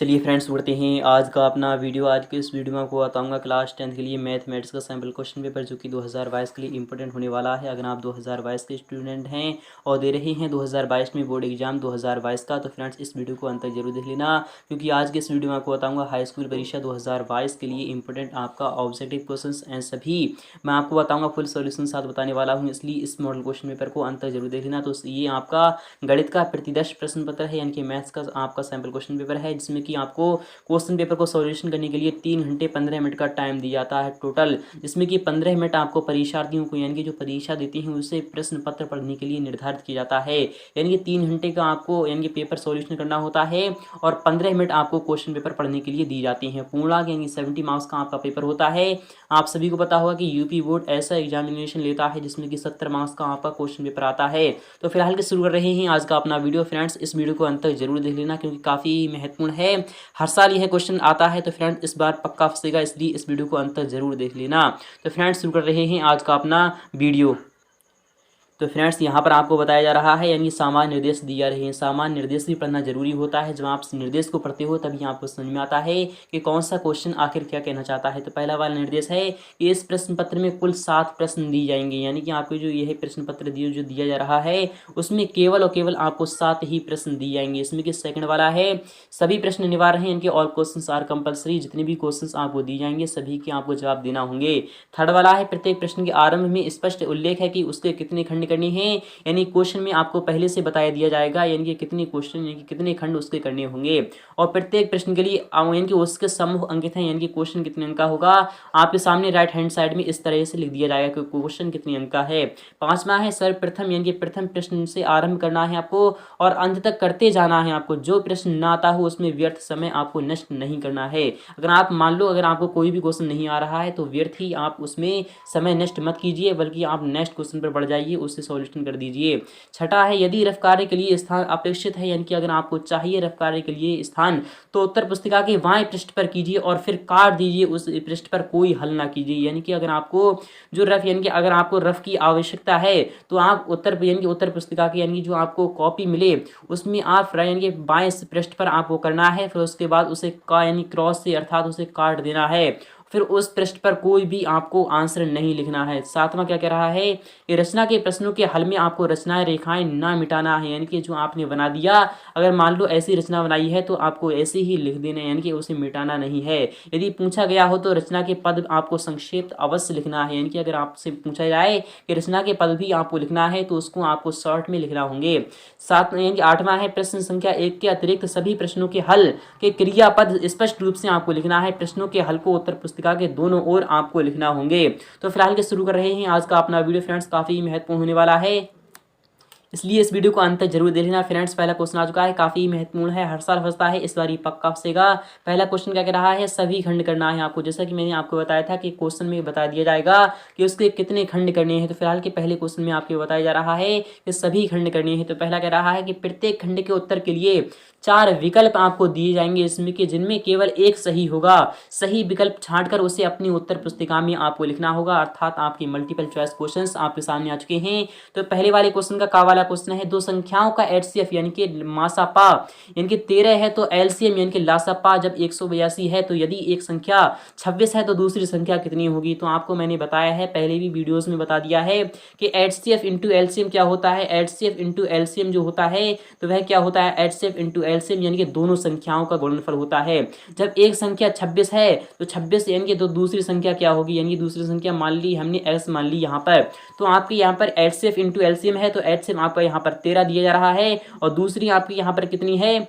चलिए फ्रेंड्स बढ़ते हैं आज का अपना वीडियो। आज के इस वीडियो में आपको बताऊंगा क्लास 10 के लिए मैथमेटिक्स का सैम्पल क्वेश्चन पेपर जो कि 2022 के लिए इंपॉर्टेंट होने वाला है। अगर आप 2022 के स्टूडेंट हैं और दे रहे हैं 2022 में बोर्ड एग्जाम 2022 का, तो फ्रेंड्स इस वीडियो को अंत तक जरूर देख लेना, क्योंकि आज के इस वीडियो में आपको बताऊँगा हाई स्कूल परीक्षा 2022 के लिए इंपॉर्टेंट आपका ऑब्जेक्टिव क्वेश्चन एंड सभी मैं आपको बताऊँगा फुल सोल्यूशन साथ बताने वाला हूँ, इसलिए इस मॉडल क्वेश्चन पेपर को अंत तक जरूर देख लेना। तो ये आपका गणित का प्रतिदर्श प्रश्न पत्र है, यानी कि मैथ्स का आपका सैम्पल क्वेश्चन पेपर है, जिसमें कि आपको क्वेश्चन पेपर को सॉल्यूशन करने के लिए 3 घंटे 15 मिनट का टाइम दिया जाता है टोटल, जिसमें कि 15 मिनट आपको परीक्षार्थियों को यानी कि जो परीक्षा देते हैं उसे प्रश्न पत्र पढ़ने के लिए निर्धारित किया जाता है। यानी कि 3 घंटे का आपको यानी कि पेपर सॉल्यूशन करना होता है और 15 मिनट आपको क्वेश्चन पेपर पढ़ने के लिए दी जाती हैं। पूर्णांक यानी 70 मार्क्स का आपका पेपर होता है। आप सभी को पता होगा कि यूपी बोर्ड ऐसा एग्जामिनेशन लेता है जिसमें कि 70 मार्क्स का आपका क्वेश्चन पेपर आता है। तो फिलहाल के शुरू कर रहे हैं आज का अपना वीडियो। फ्रेंड्स इस वीडियो को अंत तक जरूर देख लेना, क्योंकि काफ़ी महत्वपूर्ण है। हर साल यह क्वेश्चन आता है, तो फ्रेंड्स इस बार पक्का फंसेगा, इसलिए इस वीडियो को अंत तक जरूर देख लेना। तो फ्रेंड्स शुरू कर रहे हैं आज का अपना वीडियो। तो फ्रेंड्स यहाँ पर आपको बताया जा रहा है यानी सामान्य निर्देश दिए जा रहे हैं। सामान्य निर्देश भी पढ़ना जरूरी होता है। जब आप निर्देश को पढ़ते हो तभी आपको समझ में आता है कि कौन सा क्वेश्चन आखिर क्या कहना चाहता है। तो पहला वाला निर्देश है कि इस प्रश्न पत्र में कुल 7 प्रश्न दिए जाएंगे, यानी कि आपको जो यह प्रश्न पत्र जो दिया जा रहा है उसमें केवल और केवल आपको 7 ही प्रश्न दिए जाएंगे। इसमें कि सेकंड वाला है सभी प्रश्न अनिवार्य हैं, इनके ऑल क्वेश्चन आर कंपलसरी। जितने भी क्वेश्चन आपको दिए जाएंगे सभी के आपको जवाब देना होंगे। थर्ड वाला है प्रत्येक प्रश्न के आरंभ में स्पष्ट उल्लेख है कि उसके कितने खंड करने हैं, यानी क्वेश्चन में आपको पहले से बताया दिया जाएगा यानी कि कितने क्वेश्चन यानी कि कितने खंड उसके करने होंगे। और प्रत्येक प्रश्न के लिए यानी कि उसके समूह अंकित हैं, यानी कि क्वेश्चन कितने अंक का होगा आपके सामने राइट हैंड साइड में इस तरह से लिख दिया जाएगा कि क्वेश्चन कितने अंक का है। पांचवा है सर्वप्रथम, यानी कि प्रथम प्रश्न से आरंभ करना है आपको और अंत तक करते जाना है आपको। जो प्रश्न ना आता हो उसमें व्यर्थ समय आपको नष्ट नहीं करना है। अगर आप मान लो अगर आपको कोई भी क्वेश्चन नहीं आ रहा है तो व्यर्थ ही आप उसमें समय नष्ट मत कीजिए, बल्कि आप नेक्स्ट क्वेश्चन पर बढ़ जाइए, उससे सॉल्यूशन कर दीजिए। छठा है यदि रफ कार्य के लिए स्थान अपेक्षित है, यानी कि अगर आपको चाहिए रफ कार्य के लिए स्थान तो उत्तर पुस्तिका के बाएं पृष्ठ पर कीजिए और फिर काट दीजिए, उस पृष्ठ पर कोई हल ना कीजिए। यानी कि अगर आपको जो रफ यानी कि अगर आपको रफ की आवश्यकता है तो आप यानी कि उत्तर पुस्तिका की यानी कि जो आपको कॉपी मिले उसमें आप यानी कि बाएं पृष्ठ पर आपको करना है, फिर उसके बाद उसे का यानी क्रॉस से अर्थात उसे काट देना है, फिर उस पृष्ठ पर कोई भी आपको आंसर नहीं लिखना है। सातवां क्या कह रहा है कि रचना के प्रश्नों के हल में आपको रचनाएं रेखाएं ना मिटाना है, यानी कि जो आपने बना दिया अगर मान लो ऐसी रचना बनाई है तो आपको ऐसे ही लिख देना है, यानी कि उसे मिटाना नहीं है। यदि पूछा गया हो तो रचना के पद आपको संक्षिप्त अवश्य लिखना है, यानी कि अगर आपसे पूछा जाए कि रचना के पद भी आपको लिखना है तो उसको आपको शॉर्ट में लिखना होंगे। यानी कि आठवां है प्रश्न संख्या 1 के अतिरिक्त सभी प्रश्नों के हल के क्रियापद स्पष्ट रूप से आपको लिखना है। प्रश्नों के हल को उत्तर पुस्तिका के दोनों ओर आपको लिखना होंगे। तो फिलहाल के शुरू कर रहे हैं आज का अपना वीडियो। फ्रेंड्स काफी महत्वपूर्ण होने वाला है, इसलिए इस वीडियो को अंत तक जरूर देख लेना। फ्रेंड्स पहला क्वेश्चन आ चुका है, काफी महत्वपूर्ण है, हर साल फंसता है, इस बार ये पक्का फंसेगा। पहला क्वेश्चन क्या कह रहा है सभी खंड करना है आपको। जैसा कि मैंने आपको बताया था कि क्वेश्चन में बता दिया जाएगा कि उसके कितने खंड करने हैं। तो फिलहाल के पहले क्वेश्चन में आपको बताया जा रहा है कि सभी खंड करने हैं। तो पहला कह रहा है कि प्रत्येक खंड के उत्तर के लिए 4 विकल्प आपको दिए जाएंगे, इसमें कि जिनमें केवल एक सही होगा। सही विकल्प छांटकर उसे अपनी उत्तर पुस्तिका में आपको लिखना होगा, अर्थात आपके मल्टीपल चॉइस क्वेश्चंस आपके सामने आ चुके हैं। तो पहले वाले क्वेश्चन का वाला क्वेश्चन है दो संख्याओं का एचसीएफ यानी कि मासापा यानी कि 13 है तो एलसीएम यानी कि लासापा जब 182 है तो यदि एक संख्या 26 है तो दूसरी संख्या कितनी होगी। तो आपको मैंने बताया है पहले भी वीडियोस में बता दिया है कि एचसीएफ इंटू एलसीएम क्या होता है। एचसीएफ इंटू एलसीएम जो होता है तो वह क्या होता है, एचसीएफ इंटू एलसीएम यानी कि दोनों संख्याओं का गुणनफल होता है। जब एक संख्या 26 है तो 26 यानी कि तो दूसरी संख्या क्या होगी, यानी कि दूसरी संख्या मान ली हमने एक्स मान ली यहाँ पर, तो आपके यहाँ पर एचसीएफ इंटू एलसीएम है तो एचसीएम आपका यहाँ पर 13 दिया जा रहा है और दूसरी आपकी यहाँ पर कितनी है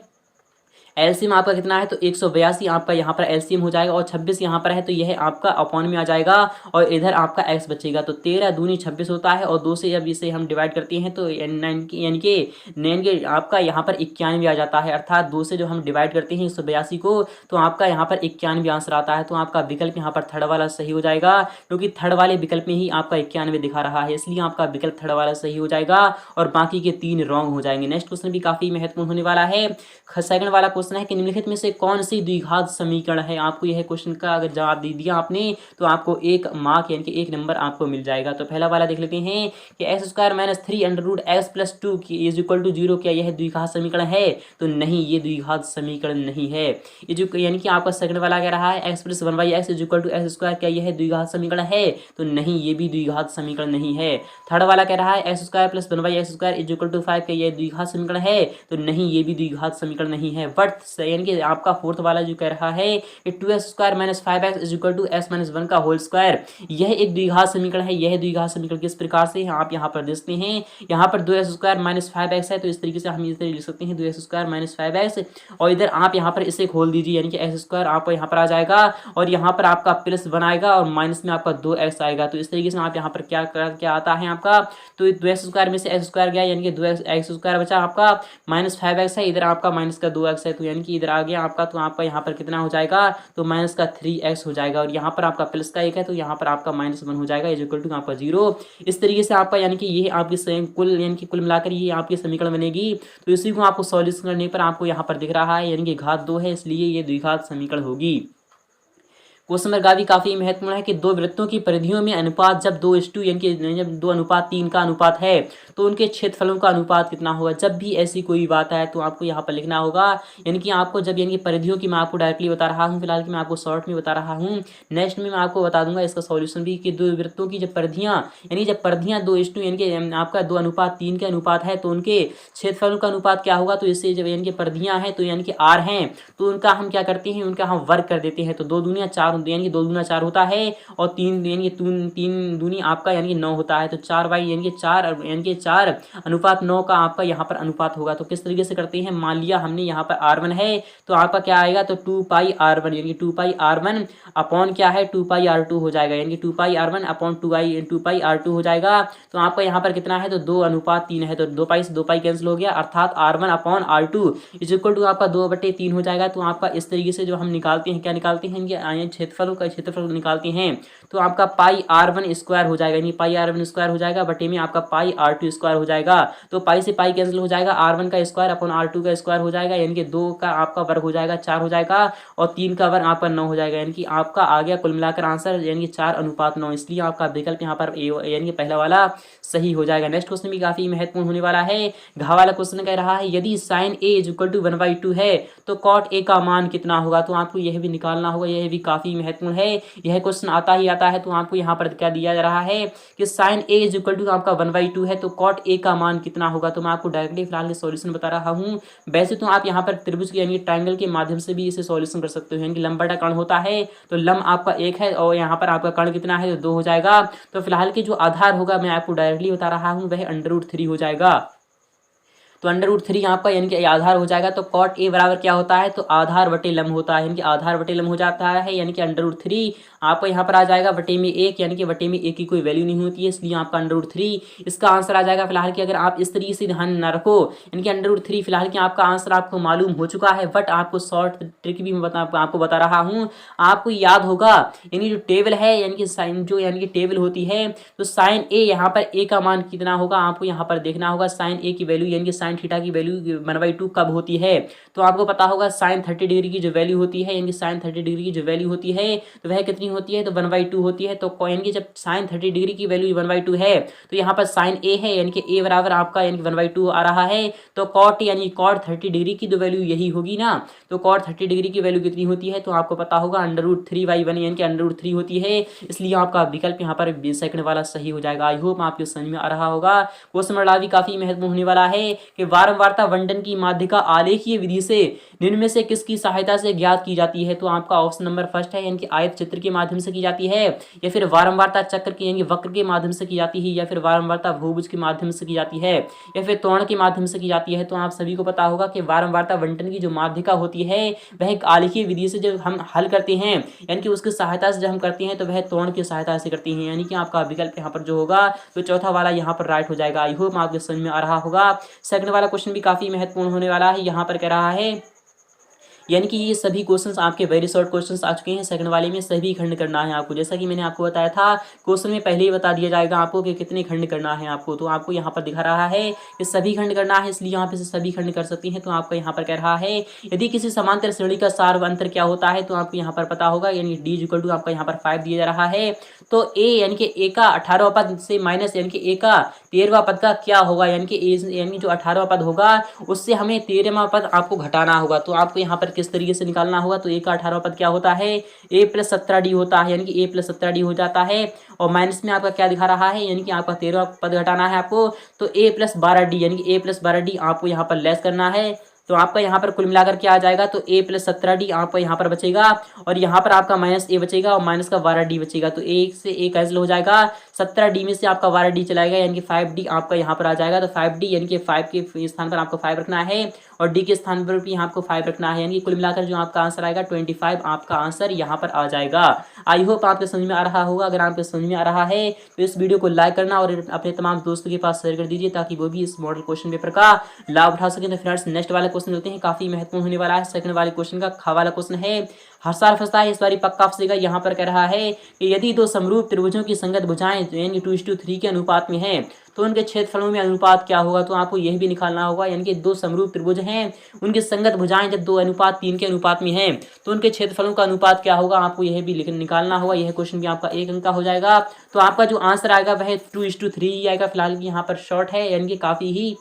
एलसीएम आपका कितना है तो 182 आपका यहाँ पर एलसीएम हो जाएगा और 26 यहाँ पर है तो यह आपका अपॉन में आ जाएगा और इधर आपका एक्स बचेगा। तो 13 दूनी 26 होता है और 2 से जब इसे हम डिवाइड करते हैं तो यानी कि आपका यहाँ पर 91 आ जाता है, अर्थात 2 से जो हम डिवाइड करते हैं 182 को तो आपका यहाँ पर 91 आंसर आता है। तो आपका विकल्प यहाँ पर थर्ड वाला सही हो जाएगा, क्योंकि थर्ड वाले विकल्प में ही आपका 91 दिखा रहा है, इसलिए आपका विकल्प थर्ड वाला सही हो जाएगा और बाकी के 3 रॉन्ग हो जाएंगे। नेक्स्ट क्वेश्चन भी काफी महत्वपूर्ण होने वाला है। सेकंड वाला क्वेश्चन है कि निम्नलिखित में से कौन सी द्विघात समीकरण है। आपको यह क्वेश्चन का अगर जवाब दे दिया आपने तो आपको 1 मार्क यानी कि 1 नंबर आपको मिल जाएगा। तो पहला वाला देख लेते हैं कि x square minus 3 under root x plus 2 is equal to 0, क्या यह द्विघात समीकरण है? तो नहीं, ये द्विघात समीकरण नहीं है। ये जो यानी कि आपका सेकंड वाला कह रहा है x plus 1/x is equal to x square, क्या यह द्विघात समीकरण है? तो नहीं, ये भी द्विघात समीकरण नहीं है। थर्ड वाला कह रहा है x square plus 1/x square is equal to 5, क्या यह द्विघात समीकरण है? तो नहीं, ये भी द्विघात समीकरण नहीं है। बट यानी कि आपका फोर्थ वाला जो कह रहा है कि 2x square minus 5x is equal to x minus 1 का होल स्क्वायर, यह एक द्विघात समीकरण है। यह द्विघात समीकरण किस प्रकार से है आप यहाँ पर देखते हैं, यहाँ पर 2x स्क्वायर माइनस 5x है, तो इस तरीके से हम इस तरीके लिख सकते हैं 2x स्क्वायर माइनस 5x, और इधर आप यहाँ पर इसे खोल दीजिए यानी कि x स्क्वायर आप यहाँ पर आ जाएगा और यहाँ पर आपका प्लस 1 आएगा और माइनस में आपका 2x आएगा। तो इस तरीके से आप यहाँ पर क्या आता है आपका, तो 2x स्क्वायर में से x स्क्वायर गया यानी कि 2x स्क्वायर बचा आपका माइनस 5x है, इधर आपका माइनस का 2x है, तो यानी कि इधर आ गया आपका, तो आपका यहाँ पर कितना हो जाएगा, तो माइनस का 3x हो जाएगा, और यहाँ पर आपका प्लस का 1 है तो यहाँ पर आपका माइनस 1 हो जाएगा इज इक्वल टू आपका 0। इस तरीके से आपका यानी कि ये आपकी कुल यानी कि कुल मिलाकर ये आपकी समीकरण बनेगी। तो इसी को आपको सॉल्यूशन करने पर आपको यहाँ पर दिख रहा है यानी कि घात 2 है, इसलिए ये द्विघात समीकरण होगी। क्वेश्चन नंबर भी काफी महत्वपूर्ण है कि दो वृत्तों की परिधियों में अनुपात जब 2:2 यानी कि जब 2:3 का अनुपात है तो उनके क्षेत्रफलों का अनुपात कितना होगा। जब भी ऐसी कोई बात है तो आपको यहाँ पर लिखना होगा, यानी कि आपको जब यानी कि परिधियों की मैं आपको डायरेक्टली बता रहा हूँ, फिलहाल की मैं आपको शॉर्ट में बता रहा हूँ, नेक्स्ट में मैं आपको बता दूंगा इसका सॉल्यूशन भी, कि दो वृत्तों की जब परिधियाँ यानी जब परिधियाँ 2:2 यानी कि आपका 2:3 के अनुपात है तो उनके क्षेत्रफलों का अनुपात क्या होगा। तो इससे जब यानी कि परिधियाँ हैं तो यानी कि आर हैं तो उनका हम क्या करते हैं, उनका हम वर्ग कर देते हैं, तो 2 दूनिया 4 यानी कि 2 दूना 4 होता है और 3 यानी कि 3 दूनी आपका यानी कि 9 होता है, तो 4 यानी कि 4 अनुपात 9 का आपका यहाँ पर अनुपात होगा। तो किस तरीके से करते हैं, मान लिया हमने यहाँ पर r1 है तो आपका क्या आएगा, तो 2πr1 यानी कि 2πr1 अपॉन क्या है 2πr2 हो जाएगा, यानी कि 2πr1 अपॉन 2πr2 हो जाएगा। तो आपका यहाँ पर कितना है, तो 2:3 है, तो 2π से 2π कैंसिल हो गया, अर्थात r1 upon r2 is equal to आपका 2/3 हो जाएगा। तो आपका इस तरीके से जो हम निकालते हैं, क्या निकालते हैं, कि क्षेत्रफलों का क्षेत्रफल निकालते हैं तो आपका πr1 स्क्वायर हो जाएगा, यानी πr1 स्क्वायर हो जाएगा बटे में आपका πr2 स्क्वायर हो जाएगा। तो पाई से पाई कैंसिल हो जाएगा, r1 का स्क्वायर अपॉन r2 का स्क्वायर हो जाएगा, यानी कि 2 का आपका वर्ग हो जाएगा 4 हो जाएगा और 3 का वर्ग आपका 9 हो जाएगा, यानी कि आपका आ गया कुल मिलाकर आंसर यानी कि 4:9। इसलिए आपका विकल्प यहाँ पर यानी कि पहला वाला सही हो जाएगा। नेक्स्ट क्वेश्चन भी काफी महत्वपूर्ण होने वाला है। घ वाला क्वेश्चन कह रहा है यदि sin a is equal to 1/2 है तो cot a का मान कितना होगा। तो आपको यह भी निकालना होगा, यह भी काफी महत्वपूर्ण है। यह क्वेश्चन आता ही आता है। तो आपको यहाँ पर क्या दिया जा रहा है कि sin a is equal to आपका 1/2 है तो cot a का मान कितना होगा। तो मैं आपको डायरेक्टली फिलहाल सॉल्यूशन बता रहा हूँ। वैसे तो आप यहाँ पर त्रिभुज के यानी ट्रायंगल के माध्यम से भी इसे सॉल्यूशन कर सकते हो, यानी कि लंब बटा कर्ण होता है तो लंब आपका 1 है और यहाँ पर आपका कर्ण कितना है, तो 2 हो जाएगा। तो फिलहाल के जो आधार होगा मैं आपको डायरेक्टली बता रहा हूँ वह √3 हो जाएगा। तो √3 आपका यानी कि आधार हो जाएगा। तो cot a बराबर क्या होता है, तो आधार बटे लंब होता है, यानी कि आधार बटे लंब हो जाता है, यानी कि √3 आपको यहाँ पर आ जाएगा बटे में 1, यानी कि बटे में 1 की कोई वैल्यू नहीं होती है, इसलिए आपका √3 इसका आंसर आ जाएगा। फिलहाल कि अगर आप इस तरीके से ध्यान न रखो, यानी कि √3 फिलहाल कि आपका आंसर आपको मालूम हो चुका है, बट आपको शॉर्ट ट्रिक भी मैं आपको बता रहा हूँ। आपको याद होगा यानी जो टेबल है यानी कि साइन जो यानी कि टेबल होती है तो साइन a यहाँ पर a का मान कितना होगा आपको यहाँ पर देखना होगा। साइन a की वैल्यू यानी कि साइन थीटा की वैल्यू 1/2 कब होती है, तो आपको पता होगा साइन 30 डिग्री की जो वैल्यू होती है, यानी कि साइन 30 डिग्री की जो वैल्यू होती है तो वह कितनी होती है, तो 1/2 होती है। तो यानी कि जब साइन 30 डिग्री की वैल्यू 1/2 है तो यहाँ पर साइन a है, यानी कि a बराबर आपका यानी कि 1/2 आ रहा है। तो cot यानी cot 30 डिग्री की जो वैल्यू यही होगी ना, तो cot 30 डिग्री की वैल्यू कितनी होती है, तो आपको पता होगा √3/1 यानी कि √3 होती है, इसलिए आपका विकल्प यहाँ पर सेकंड वाला सही हो जाएगा। आई होप आपको समझ में आ रहा होगा। क्वेश्चन नंबर भी काफी महत्वपूर्ण होने वाला है कि वारंवारता आवंटन की माध्यिका आलेखीय विधि से निम्न में से किसकी सहायता से ज्ञात की जाती है। तो आपका ऑप्शन नंबर फर्स्ट है, यानी कि आयत चित्र के माध्यम से की जाती है, या फिर वारंवारता चक्र के यानी वक्र के माध्यम से की जाती है, या फिर वारंवारता बहुभुज के माध्यम से की जाती है, या फिर त्वरण के माध्यम से की जाती है। तो आप सभी को पता होगा कि वारंवारता आवंटन की जो माध्यिका होती है वह एक आलेखीय विधि से जब हम हल करते हैं, यानी कि उसकी सहायता से जब हम करते हैं तो वह त्वरण की सहायता से करते हैं, यानी कि आपका विकल्प यहाँ पर जो होगा तो चौथा वाला यहाँ पर राइट हो जाएगा। आई होप आपको समझ में आ रहा होगा। सेकंड वाला क्वेश्चन भी काफी महत्वपूर्ण होने वाला है। यहाँ पर कह रहा है यानी कि ये सभी क्वेश्चंस आपके वेरी शॉर्ट क्वेश्चंस आ चुके हैं। सेकंड वाले में सभी खंड करना है आपको, जैसा कि मैंने आपको बताया था क्वेश्चन में पहले ही बता दिया जाएगा आपको कि कितने खंड करना है आपको। तो आपको यहाँ पर दिखा रहा है कि सभी खंड करना है, इसलिए यहाँ पे से सभी खंड कर सकती हैं। तो आपको यहाँ पर कह रहा है यदि किसी समांतर श्रेणी का सार अंतर क्या होता है, तो आपको यहाँ पर पता होगा, यानी डी इक्वल टू आपका यहाँ पर 5 दिया जा रहा है। तो ए यानी कि ए का 18वां पद से माइनस यानी कि ए का 13वां पद का क्या होगा, यानी कि यानी जो 18वां पद होगा उससे हमें 13वां पद आपको घटाना होगा। तो आपको यहाँ पर किस तरीके से निकालना होगा, तो ए का 18वां पद क्या होता है, ए प्लस 17d होता है, यानी कि ए प्लस 17d हो जाता है। और माइनस में आपका क्या दिखा रहा है, यानी कि आपका 13वां पद घटाना है आपको, तो ए प्लस 12d यानी कि ए प्लस 12d आपको यहाँ पर लेस करना है। तो आपका यहाँ पर कुल मिलाकर क्या आ जाएगा, तो ए प्लस 17d आपका यहाँ पर बचेगा, और यहाँ पर आपका माइनस ए बचेगा और माइनस का 12d बचेगा। तो एक से एक कैंसिल हो जाएगा, 17d में से आपका 12d चलाएगा, यानी कि 5d आपका यहाँ पर आ जाएगा। तो 5d यानी कि 5 के स्थान पर आपको 5 रखना है और d के स्थान पर भी आपको 5 रखना है, यानी कि कुल मिलाकर जो आपका आंसर आएगा 25 आपका आंसर यहाँ पर आ जाएगा। आई होप आपके समझ में आ रहा होगा। अगर आपके समझ में आ रहा है तो इस वीडियो को लाइक करना और अपने तमाम दोस्तों के पास शेयर कर दीजिए, ताकि वो भी इस मॉडल क्वेश्चन पेपर का लाभ उठा सकें। तो फ्रेंड्स नेक्स्ट वाला क्वेश्चन होते हैं, काफी महत्वपूर्ण होने वाला है। सेकंड वाले क्वेश्चन का खा वाला क्वेश्चन है, हर साल फंसता है, इस बार पक्का फंसेगा। यहाँ पर कह रहा है कि यदि दो समरूप त्रिभुजों की संगत भुजाएं यानी 2:3 के अनुपात में है, तो उनके क्षेत्रफलों में अनुपात क्या होगा। तो आपको यह भी निकालना होगा, यानी कि दो समरूप त्रिभुज हैं, उनकी संगत भुजाएं जब 2:3 के अनुपात में हैं, तो उनके क्षेत्रफलों का अनुपात क्या होगा, आपको यह भी निकालना होगा। यह क्वेश्चन भी आपका 1 अंक का हो जाएगा। तो आपका जो आंसर आएगा वह 2:3 आएगा। फिलहाल यहाँ पर शॉर्ट है, यानी कि काफी ही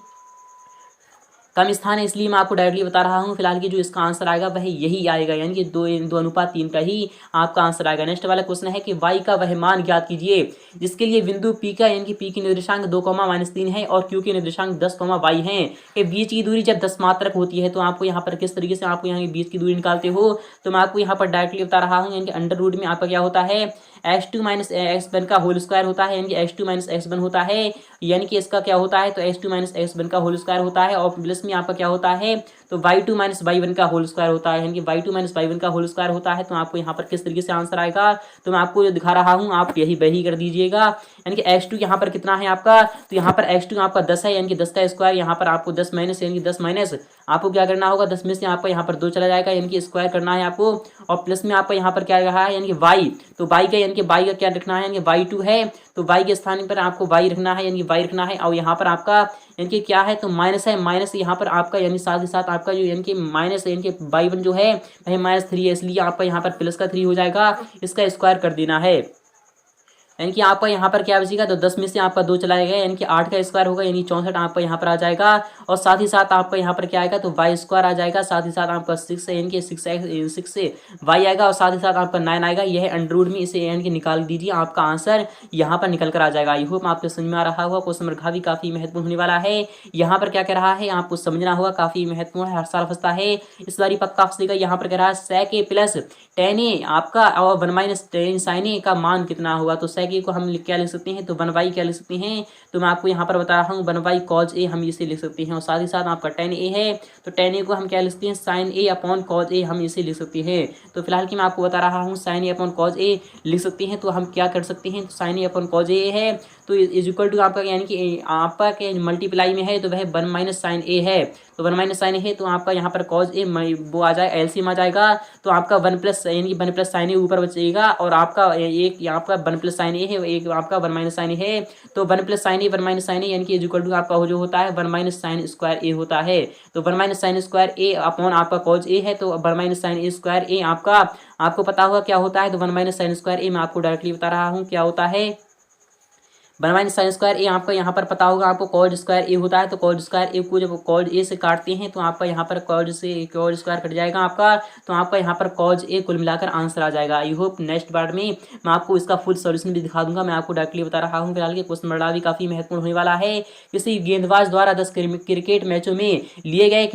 कम स्थान है, इसलिए मैं आपको डायरेक्टली बता रहा हूँ। फिलहाल की जो इसका आंसर आएगा वह यही आएगा, यानी कि 2:3 का ही आपका आंसर आएगा। नेक्स्ट वाला क्वेश्चन है कि y का वह मान ज्ञात कीजिए जिसके लिए बिंदु P का यानी कि P की निर्देशांक 2, -3 है और Q की निर्देशांक 10, y है के बीच की दूरी जब 10 मात्रक होती है। तो आपको यहाँ पर किस तरीके से आपको यहाँ बीच की दूरी निकालते हो, तो मैं आपको यहाँ पर डायरेक्टली बता रहा हूँ, यानी कि अंडर रूट में आपका क्या होता है, x2 - x1 का होल स्क्वायर होता है, यानी कि x2 - x1 होता है, यानी कि इसका क्या होता है, तो x2 - x1 का होल स्क्वायर होता है, और प्लस में आपका क्या होता है, तो y2 - y1 का होल स्क्वायर होता है, यानी कि y2 - y1 का होल स्क्वायर होता है। तो आपको यहाँ पर किस तरीके से आंसर आएगा, तो मैं आपको दिखा रहा हूँ, आप यही वही कर दीजिएगा। यानी कि x2 यहाँ पर कितना है आपका, तो यहाँ पर x2 आपका 10 है, यानी कि 10 का स्क्वायर, यहाँ पर आपको 10 माइनस, यानी कि 10 माइनस आपको क्या करना होगा, 10 में से आपका यहाँ पर 2 चला जाएगा, यानी कि स्क्वायर करना है आपको, और प्लस में आपका यहाँ पर क्या रहा है, यानी कि y, तो y का यानी कि y का क्या रखना है, यानी कि y2 है, तो y के स्थान पर आपको y रखना है, यानी कि y रखना है, और यहाँ पर आपका यानी कि क्या है, तो माइनस है, माइनस यहाँ पर आपका यानी साथ ही साथ आपका जो यानी कि माइनस यानी कि y1 जो है वह -3 है, इसलिए आपका यहाँ पर प्लस का 3 हो जाएगा, इसका स्क्वायर कर देना है। यानी कि आपका यहाँ पर क्या बचेगा, तो 10 में से आपका 2 चला जाएगा, यानी कि 8 का स्क्वायर होगा, यानी 64 आपका यहाँ पर आ जाएगा, और साथ ही साथ आपका यहाँ पर क्या आएगा, तो y स्क्वायर आ जाएगा, साथ ही साथ आपका 6 है, यानी कि 6 से y आएगा, और साथ ही साथ आपका 9 आएगा। यह अंडर रूट में इसे यानी कि निकाल दीजिए, आपका आंसर यहाँ पर निकल कर आ जाएगा। आई होप आपको समझ में आ रहा होगा। क्वेश्चन नंबर भी काफी महत्वपूर्ण होने वाला है। यहाँ पर क्या कह रहा है, आपको समझना होगा, काफी महत्वपूर्ण है, हर साल फंसता है, इस बार पक्का फंसेगा। यहाँ पर कह रहा है sec a plus tan a आपका और 1 - tan sin a का मान कितना होगा। तो sec a को हम क्या लिख सकते हैं, तो 1/, क्या लिख सकते हैं, तो मैं आपको यहाँ पर बता रहा हूँ 1/, cos a हम इसे लिख सकते हैं, और साथ ही साथ आपका tan a है, तो tan a को हम क्या लिख सकते हैं, sin a upon cos a हम इसे लिख सकते हैं। तो फिलहाल की मैं आपको बता रहा हूँ sin a upon cos a लिख सकते हैं। तो हम क्या कर सकते हैं, तो sin a upon cos a है, तो इज इक्वल टू आपका यानी कि आपका के मल्टीप्लाई में है, तो वह 1 - sin a है, तो 1 - sin a है, तो आपका यहाँ पर cos a वो आ जाएगा, एलसीएम आ जाएगा, तो आपका 1+ यानी कि 1+ sin a ऊपर बचेगा, और आपका एक आपका 1+ sin a है, एक आपका 1 - sin a है, तो 1+ sin a 1 - sin a यानी कि इज इक्वल टू आपका जो होता है 1 - sin स्क्वायर a होता है। तो 1 - sin स्क्वायर a अपॉन आपका cos a है, तो 1 - sin स्क्वायर a आपका आपको पता होगा क्या होता है, तो 1 - sin स्क्वायर a मैं आपको डायरेक्टली बता रहा हूँ क्या होता है, 1 - sin स्क्वायर ए आपका यहाँ पर पता होगा आपको cos स्क्वायर ए होता है। तो cos स्क्वायर ए को जब cos ए से काटते हैं तो आपका यहाँ पर cos स्क्वायर कट जाएगा आपका, तो आपका यहाँ पर cos ए कुल मिलाकर आंसर आ जाएगा। आई होप नेक्स्ट पार्ट में मैं आपको इसका फुल सॉल्यूशन भी दिखा दूंगा, मैं आपको डायरेक्टली बता रहा हूँ। फिलहाल के क्वेश्चन बड़ा भी काफी महत्वपूर्ण होने वाला है। किसी गेंदबाज द्वारा 10 क्रिकेट मैचों में लिए गए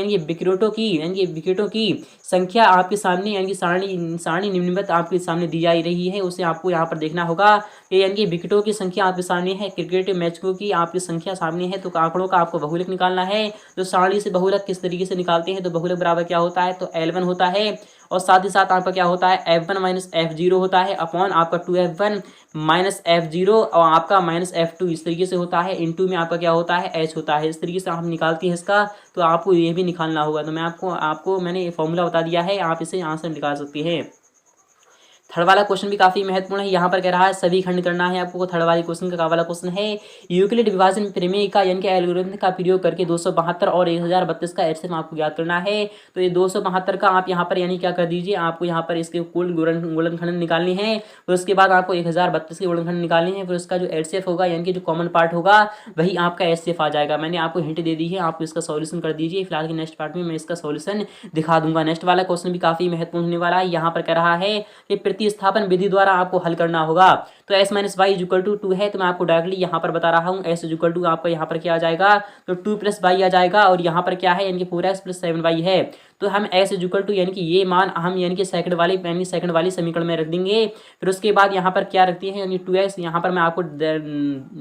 विकेटों की संख्या आपके सामने यानी कि सारणी निम्नलिखित आपके सामने दी जा रही है, उसे आपको यहाँ पर देखना होगा कि यानी कि विकेटों की संख्या आपके सामने है, क्रिकेट मैचों की आपकी संख्या सामने है, तो आंकड़ों का आपको बहुलक निकालना है। तो सारणी से बहुलक किस तरीके से निकालते हैं, तो बहुलक बराबर क्या होता है, तो L1 होता है और साथ ही साथ आपका क्या होता है, F1 माइनस F0 होता है अपॉन आपका 2F1 माइनस F0 और आपका माइनस F2 इस तरीके से होता है। इनटू में आपका क्या होता है, H होता है। इस तरीके से आप निकालती है इसका, तो आपको ये भी निकालना होगा। तो मैं आपको मैंने ये फॉर्मूला बता दिया है, आप इसे आंसर निकाल सकती हैं। थर्ड वाला क्वेश्चन भी काफी महत्वपूर्ण है। यहाँ पर कह रहा है सभी खंड करना है आपको। थर्ड वाले क्वेश्चन का वाला क्वेश्चन है, यूक्लिड विभाजन प्रमेय का यानी कि एल्गोरिथम का प्रयोग करके 272 और 1032 का एचसीएफ आपको ज्ञात करना है। तो ये 272 का आप यहाँ पर यानी क्या कर दीजिए, आपको यहाँ पर इसके कुल गुणनखंड निकालने हैं, फिर उसके बाद आपको 1032 के गुणनखंड निकालने हैं, फिर उसका जो एचसीएफ होगा यानी कि जो कॉमन पार्ट होगा वही आपका एचसीएफ आ जाएगा। मैंने आपको हिंट दे दी है, आपको इसका सॉल्यूशन कर दीजिए। फिलहाल के नेक्स्ट पार्ट में मैं इसका सॉल्यूशन दिखा दूंगा। नेक्स्ट वाला क्वेश्चन भी काफी महत्वपूर्ण होने वाला है। यहाँ पर कह रहा है कि प्रतिस्थापन विधि द्वारा आपको हल करना होगा। तो s minus y equal to 2 है, तो मैं आपको डायरेक्टली यहाँ पर बता रहा हूँ। s इक्वल टू आपका यहाँ पर क्या आ जाएगा, तो 2 प्लस वाई आ जाएगा और यहाँ पर क्या है यानी कि 4x प्लस 7y है। तो हम s इक्वल टू यानी कि ये मान हम यानी कि सेकंड वाली समीकरण में रख देंगे। फिर उसके बाद यहाँ पर क्या रखते हैं यानी 2x, यहाँ पर मैं आपको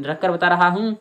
रखकर बता रहा हूँ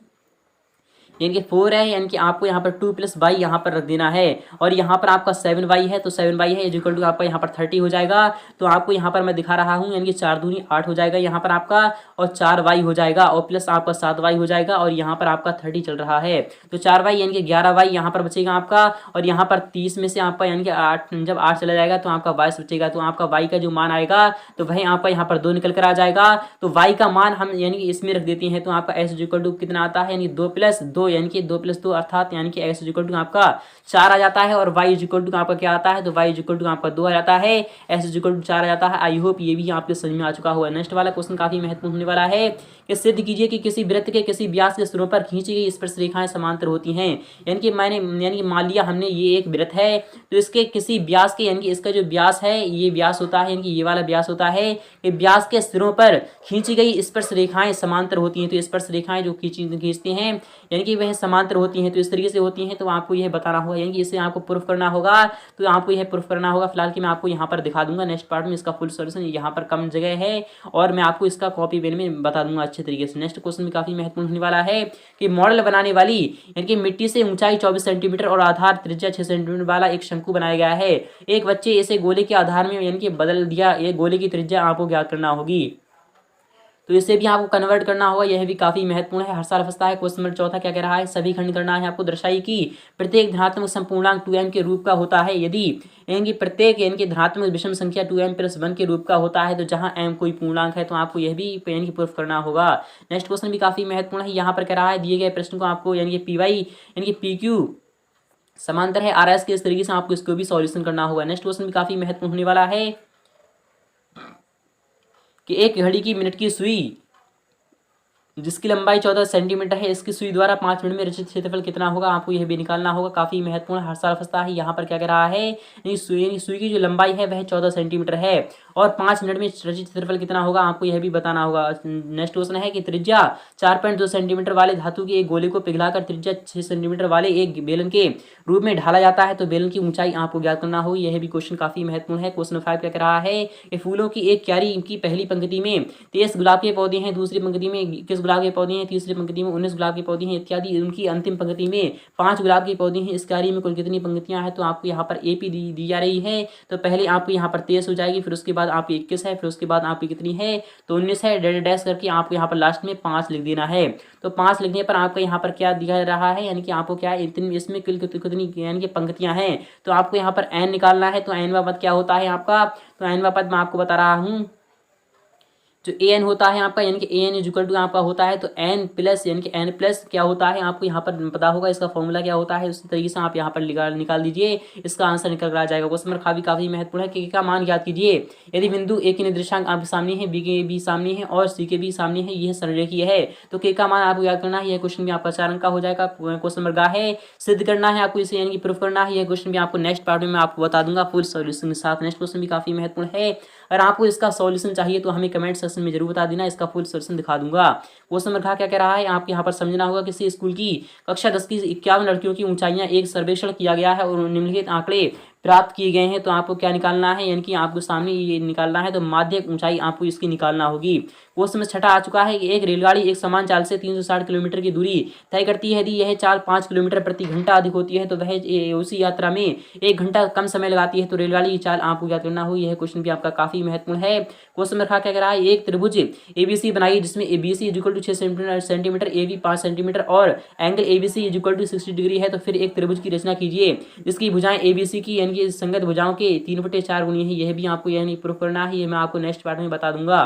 यानी कि 4 है, यानी कि आपको यहाँ पर 2 प्लस वाई यहाँ पर रख देना है और यहाँ पर आपका 7y है, तो 7y है इक्वल टू आपका यहाँ पर 30 हो जाएगा। तो आपको यहाँ पर मैं दिखा रहा हूँ यानी कि 4 दूनी 8 हो जाएगा यहाँ पर आपका, और 4y हो जाएगा और प्लस आपका 7y हो जाएगा और यहाँ पर आपका 30 चल रहा है। तो 4y यानी कि 11y यहाँ पर बचेगा आपका, और यहाँ पर 30 में से आपका यानी कि 8 जब 8 चला जाएगा तो आपका 22 बचेगा। तो आपका y का जो मान आएगा तो वही आपका यहाँ पर 2 निकल कर आ जाएगा। तो y का मान हम यानी कि इसमें रख देते हैं, तो आपका s इक्वल टू कितना आता है यानी 2 प्लस 2 यानी कि 2 प्लस 2 अर्थात यानी कि x इक्वल टू आपका 4 आ जाता है और y इक्वल टू आपका क्या आता है, तो y इक्वल टू आपका 2 आ जाता है, s इक्वल टू 4 आ जाता है। आई होप ये भी आपके समझ में आ चुका होगा। नेक्स्ट वाला क्वेश्चन काफी महत्वपूर्ण होने वाला है कि सिद्ध कीजिए कि किसी वृत्त के किसी व्यास के सिरों पर खींची गई स्पर्श रेखाएं समांतर होती हैं। यानी कि मान लिया हमने ये एक वृत्त है, तो इसके किसी व्यास के यानी कि इसका जो व्यास है ये व्यास होता है, यानी कि ये वाला व्यास होता है कि व्यास के सिरों पर खींची गई स्पर्श रेखाएं समांतर होती हैं। तो स्पर्श रेखाएं जो खींचते हैं यानी कि वह समांतर होती हैं, तो इस तरीके से होती हैं। तो आपको यह बताना होगा यानी कि इसे आपको प्रूफ करना होगा, तो आपको यह प्रूफ करना होगा। फिलहाल कि मैं आपको यहाँ पर दिखा दूंगा नेक्स्ट पार्ट में इसका फुल सॉल्यूशन। यहाँ पर कम जगह है और मैं आपको इसका कॉपी पेन में बता दूंगा अच्छे तरीके से। नेक्स्ट क्वेश्चन भी काफी महत्वपूर्ण होने वाला है कि मॉडल बनाने वाली यानी कि मिट्टी से ऊंचाई 24 सेंटीमीटर और आधार त्रिज्या 6 सेंटीमीटर वाला एक शंकु बनाया गया है। एक बच्चे इसे गोले के आधार में यानी कि बदल दिया, ये गोले की त्रिज्या आपको ज्ञात करना होगी, तो इसे भी आपको कन्वर्ट करना होगा। यह भी काफी महत्वपूर्ण है, हर साल फंसता है। क्वेश्चन नंबर 4 क्या कह रहा है, सभी खंड करना है आपको। दर्शाई कि प्रत्येक धनात्मक संपूर्णांक 2m के रूप का होता है यदि यानी कि प्रत्येक यानी कि धनात्मक विषम संख्या 2m प्लस 1 के रूप का होता है, तो जहां m कोई पूर्णांक है तो आपको यह भी यानी कि प्रूफ करना होगा। नेक्स्ट क्वेश्चन भी काफी महत्वपूर्ण है। यहाँ पर कह रहा है दिए गए प्रश्न को आपको यानी कि py यानी कि pq समांतर है rs के, इस तरीके से आपको इसको भी सॉल्यूशन करना होगा। नेक्स्ट क्वेश्चन भी काफी महत्वपूर्ण होने वाला है कि एक घड़ी की मिनट की सुई जिसकी लंबाई 14 सेंटीमीटर है, इसकी सुई द्वारा 5 मिनट में रचित क्षेत्रफल कितना होगा, आपको यह भी निकालना होगा। काफी महत्वपूर्ण, हर साल फंसता है। यहाँ पर क्या कह रहा है, सुई की जो लंबाई है वह 14 सेंटीमीटर है और 5 मिनट में रचित क्षेत्रफल कितना होगा, आपको यह भी बताना होगा। नेक्स्ट क्वेश्चन है कि त्रिज्या 4.2 सेंटीमीटर वाले धातु के एक गोले को पिघलाकर त्रिज्या 6 सेंटीमीटर वाले एक बेलन के रूप में ढाला जाता है, तो बेलन की ऊंचाई आपको ज्ञात करना होगी। यह भी क्वेश्चन काफी महत्वपूर्ण है। क्वेश्चन 5 क्या कह रहा है कि फूलों की एक क्यारी की पहली पंक्ति में 23 गुलाब के पौधे हैं, दूसरी पंक्ति में 21 गुलाब के पौधे हैं, तीसरी पंक्ति में 19 गुलाब के पौधे हैं इत्यादि। उनकी अंतिम पंक्ति में 5 गुलाब के पौधे हैं। इस क्यारी में कुल कितनी पंक्तियां हैं, तो आपको यहाँ पर एपी दी जा रही है। तो पहले आपको यहाँ पर 23 हो जाएगी, फिर उसके बाद आपकी 21 है, फिर उसके बाद आपकी कितनी है, तो 19 है। डेड डैश करके आपको यहाँ पर लास्ट में 5 लिख देना है। तो 5 लिखने पर आपको यहाँ पर क्या दिखा रहा है, यानी कि आपको क्या इतनी इसमें कुल कितनी यानी कि पंक्तियां हैं, तो आपको यहाँ पर n निकालना है। तो n वा पद क्या होता है आपका, तो n वा पद मैं आपको बता रहा हूँ जो an होता है आपका, यानी कि an इक्वल टू आपका होता है तो n प्लस यानी कि n प्लस क्या होता है, आपको यहाँ पर पता होगा इसका फॉर्मूला क्या होता है। उसी तरीके से आप यहाँ पर निकाल दीजिए, इसका आंसर निकल कर आ जाएगा। क्वेश्चन नंबर काफी महत्वपूर्ण है कि का मान ज्ञात कीजिए यदि बिंदु a के निर्देशांक आपके सामने है, b के भी सामने है और c के भी सामने है, यह संरेखीय है, तो k का मान आपको याद करना है। यह क्वेश्चन भी आपका 4 अंक का हो जाएगा। क्वेश्चन नंबर गा है सिद्ध करना है आपको इसे, यानी कि प्रूफ करना है। यह क्वेश्चन भी आपको नेक्स्ट पार्ट में मैं आपको बता दूंगा फुल सॉल्यूशन के साथ। नेक्स्ट क्वेश्चन भी काफी महत्वपूर्ण है, अगर आपको इसका सॉल्यूशन चाहिए तो हमें कमेंट सेक्शन में जरूर बता देना, इसका फुल सॉल्यूशन दिखा दूंगा। क्वेश्चन नंबर क्या कह रहा है, आपको यहाँ पर समझना होगा किसी स्कूल की कक्षा 10 की 51 लड़कियों की ऊंचाइयां एक सर्वेक्षण किया गया है और निम्नलिखित आंकड़े प्राप्त किए गए हैं, तो आपको क्या निकालना है, यानी कि आपको सामने ये निकालना है, तो माध्यक ऊंचाई आपको इसकी निकालना होगी। क्वेश्चन में छठा आ चुका है कि एक रेलगाड़ी एक समान चाल से 360 किलोमीटर की दूरी तय करती है। यदि यह चाल 5 किलोमीटर प्रति घंटा अधिक होती है तो वह उसी यात्रा में 1 घंटा कम समय लगाती है, तो रेलगाड़ी की चाल आपको ज्ञात करना होगी। यह क्वेश्चन भी आपका काफी महत्वपूर्ण है। क्वेश्चन में क्या कह रहा है, एक त्रिभुज एबीसी बनाई जिसमें ABC equal to 6 centimetre, AB 5 centimetre और angle ABC equal to 60 degree है। तो फिर एक त्रिभुज की रचना कीजिए जिसकी भुजाएं एबीसी की यानी कि संगत भुजाओं के 3/4 गुनी है। यह भी आपको यानी प्रूफ करना है, ये मैं आपको नेक्स्ट पार्ट में बता दूंगा।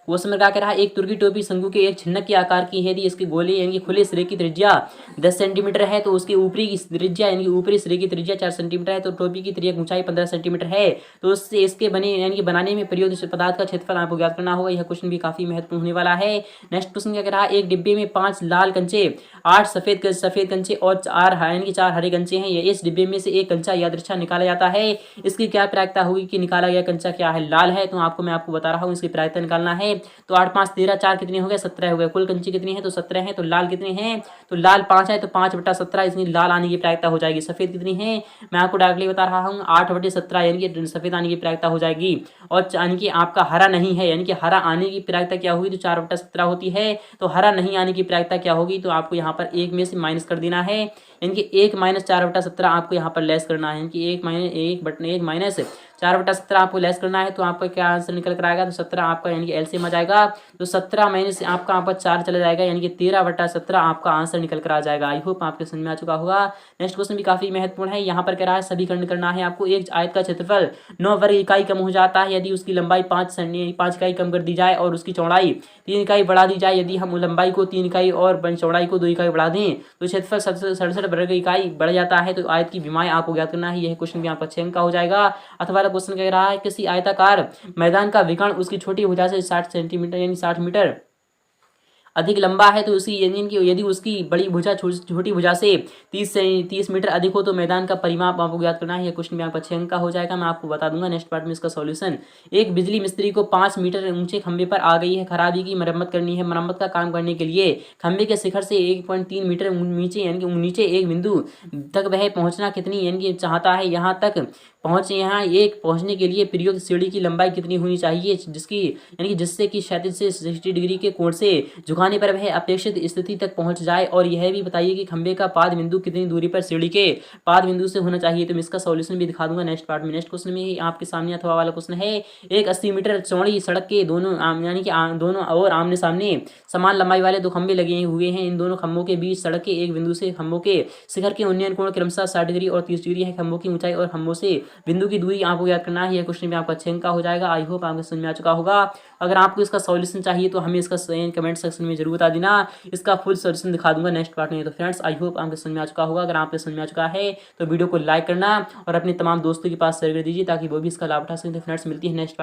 क्वेश्चन में क्या कह रहा है, एक तुर्की टोपी शंकु के एक छिन्नक के आकार की है। यदि इसके गोले यानी खुले सिरे की त्रिज्या 10 सेंटीमीटर है तो उसकी ऊपरी की त्रिज्या यानी कि ऊपरी सिरे की त्रिज्या 4 सेंटीमीटर है, तो टोपी की त्रिज्या ऊंचाई 15 सेंटीमीटर है। तो उससे इसके बने यानी कि बनाने में प्रयुक्त पदार्थ का क्षेत्रफल आपको ज्ञात करना होगा। यह क्वेश्चन भी काफी महत्वपूर्ण होने वाला है। नेक्स्ट क्वेश्चन क्या कह रहा है, एक डिब्बे में 5 लाल कंचे, 8 सफेद कंचे और 4 हरे कंचे हैं। इस डिब्बे में से एक कंचा यादृच्छा निकाला जाता है। इसकी क्या प्रायिकता होगी कि निकाला गया कंचा क्या है, लाल है, तो मैं आपको बता रहा हूँ इसकी प्रायिकता निकालना है। तो 8 5 13, 4 कितने हो गए, 17 हो गए। कुल कंचे कितनी है, तो 17 है। तो लाल कितने हैं, तो लाल 5 है, तो 5/17 इसमें लाल आने की प्रायिकता हो जाएगी। सफेद कितनी है, मैं आपको डायरेक्टली बता रहा हूँ 8/17 यानी कि सफेद आने की प्रायिकता हो जाएगी। और यानी कि आपका हरा नहीं है, यानी कि हरा आने की प्रायिकता क्या होगी, तो 4/17 होती है। तो हरा नहीं आने की प्रायिकता क्या होगी, तो आपको यहाँ पर 1 में से माइनस कर देना है, यानी कि 1 - 4/17 आपको यहाँ पर लेस करना है, यानी कि 1 माइनस 4/17 आपको लेस करना है। तो आपका क्या आंसर निकल कर आएगा, तो 17 आपका यानी कि एलसीएम आ जाएगा। तो 17 माइनस आपका यहाँ पर 4 चला जाएगा, यानी कि 13/17 आपका आंसर निकल कर आ जाएगा। आई होप आपके समझ में आ चुका होगा। नेक्स्ट क्वेश्चन भी काफी महत्वपूर्ण है। यहाँ पर कह रहा है सभीकरण करना है आपको। एक आयत का क्षेत्रफल 9 वर्ग इकाई कम हो जाता है यदि उसकी लंबाई 5 इकाई कम कर दी जाए और उसकी चौड़ाई 3 इकाई बढ़ा दी जाए। यदि हम लंबाई को 3 इकाई और चौड़ाई को 2 इकाई बढ़ा दें तो क्षेत्रफल 67 वर्ग इकाई बढ़ जाता है। तो आयत की विमाएं आपको ज्ञात करना है। यह क्वेश्चन भी आपका 6 अंक का हो जाएगा। अथवा वाला क्वेश्चन कह रहा है किसी आयताकार मैदान का विकर्ण उसकी छोटी भुजा से 60 सेंटीमीटर यानी 60 मीटर अधिक लंबा है, तो उसी यानी कि यदि उसकी बड़ी भुजा छोटी भुजा से 30 मीटर अधिक हो तो मैदान का परिमाप आपको ज्ञात करना है। यह क्वेश्चन भी आपका 6 अंक का हो जाएगा। मैं आपको बता दूंगा नेक्स्ट पार्ट में इसका सॉल्यूशन। एक बिजली मिस्त्री को 5 मीटर ऊंचे खंभे पर आ गई है खराबी की मरम्मत करनी है। मरम्मत का काम करने के लिए खंभे के शिखर से 1.3 मीटर नीचे यानी कि नीचे एक बिंदु तक वह पहुंचना कितनी यानी कि चाहता है, यहाँ तक पहुंचने के लिए प्रयुक्त सीढ़ी की लंबाई कितनी होनी चाहिए, जिससे कि क्षैतिज से 60 डिग्री के कोण से झुकाने पर वह अपेक्षित स्थिति तक पहुंच जाए। और यह भी बताइए कि खंभे का पाद बिंदु कितनी दूरी पर सीढ़ी के पाद बिंदु से होना चाहिए। तो मैं इसका सॉल्यूशन भी दिखा दूंगा नेक्स्ट पार्ट में। नेक्स्ट क्वेश्चन में आपके सामने अथवा वाला क्वेश्चन है, एक 80 मीटर चौड़ी सड़क के दोनों यानी कि दोनों और आमने सामने समान लंबाई वाले 2 खंभे लगे हुए हैं। इन दोनों खंभों के बीच सड़क के एक बिंदु से खंभों के शिखर के उन्नयन कोण क्रमशः 60 डिग्री और 30 डिग्री है। खंभों की ऊंचाई और खंभों से बिंदु की दूरी आपको याद करना है। यह क्वेश्चन भी आपका 6 अंक का हो जाएगा। आई होप आपको समझ में आ चुका होगा। अगर आपको इसका सॉल्यूशन चाहिए तो हमें इसका कमेंट सेक्शन में जरूर बता देना। इसका फुल सॉल्यूशन दिखा दूंगा नेक्स्ट पार्ट में। तो फ्रेंड्स आई होप आपको समझ में आ चुका होगा। अगर आपको समझ में आ चुका है तो वीडियो को लाइक करना और अपने तमाम दोस्तों के पास शेयर कर दीजिए ताकि वो भी इसका लाभ उठा सकें। तो फ्रेंड्स मिलती है नेक्स्ट